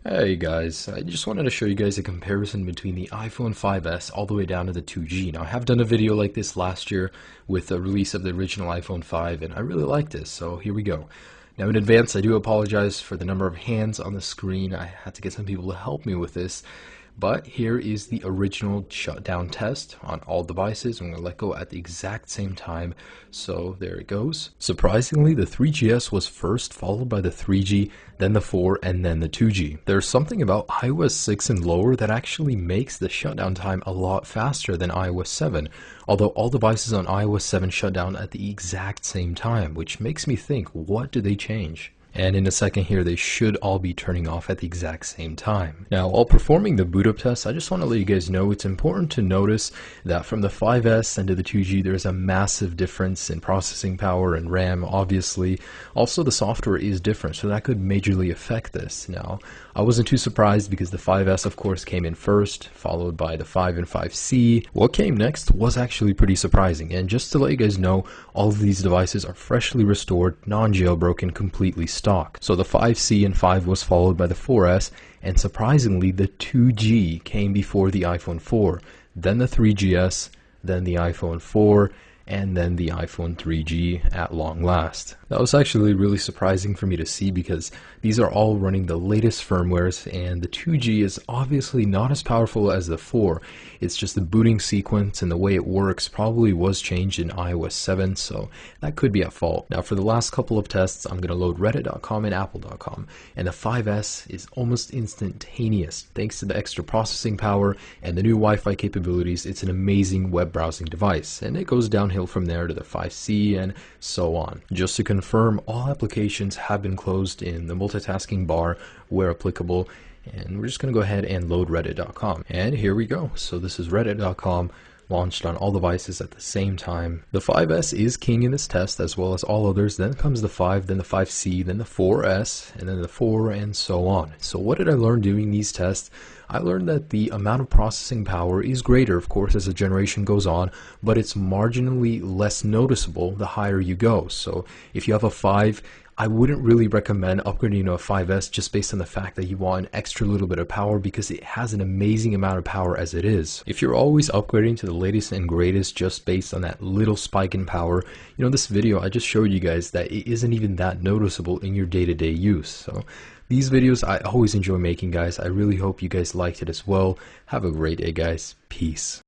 Hey guys, I just wanted to show you guys a comparison between the iPhone 5S all the way down to the 2G. Now I have done a video like this last year with the release of the original iPhone 5 and I really like this, so here we go. Now in advance I do apologize for the number of hands on the screen. I had to get some people to help me with this. But here is the original shutdown test on all devices. I'm going to let go at the exact same time. So there it goes. Surprisingly, the 3GS was first, followed by the 3G, then the 4, and then the 2G. There's something about iOS 6 and lower that actually makes the shutdown time a lot faster than iOS 7. Although all devices on iOS 7 shut down at the exact same time, which makes me think, what did they change? And in a second here, they should all be turning off at the exact same time. Now, while performing the boot up test, I just want to let you guys know it's important to notice that from the 5S and to the 2G, there's a massive difference in processing power and RAM, obviously. Also, the software is different, so that could majorly affect this. Now, I wasn't too surprised because the 5S, of course, came in first, followed by the 5 and 5C. What came next was actually pretty surprising. And just to let you guys know, all of these devices are freshly restored, non-jailbroken, completely stock. So the 5C and 5 was followed by the 4S, and surprisingly the 2G came before the iPhone 4, then the 3GS, then the iPhone 4, and then the iPhone 3G at long last. That was actually really surprising for me to see because these are all running the latest firmwares, and the 2G is obviously not as powerful as the 4. It's just the booting sequence and the way it works probably was changed in iOS 7, so that could be at fault. Now for the last couple of tests, I'm going to load reddit.com and apple.com, and the 5S is almost instantaneous. Thanks to the extra processing power and the new Wi-Fi capabilities, it's an amazing web browsing device, and it goes downhill from there to the 5C and so on. Just to confirm, all applications have been closed in the multitasking bar where applicable, and we're just going to go ahead and load reddit.com. And here we go. So this is reddit.com, launched on all devices at the same time. The 5S is king in this test as well as all others. Then comes the 5, then the 5C, then the 4S, and then the 4, and so on. So what did I learn doing these tests? I learned that the amount of processing power is greater, of course, as the generation goes on, but it's marginally less noticeable the higher you go. So if you have a 5, I wouldn't really recommend upgrading to a 5S just based on the fact that you want an extra little bit of power because it has an amazing amount of power as it is. If you're always upgrading to the latest and greatest just based on that little spike in power, this video I just showed you guys that it isn't even that noticeable in your day-to-day use. So these videos I always enjoy making, guys. I really hope you guys liked it as well. Have a great day, guys. Peace.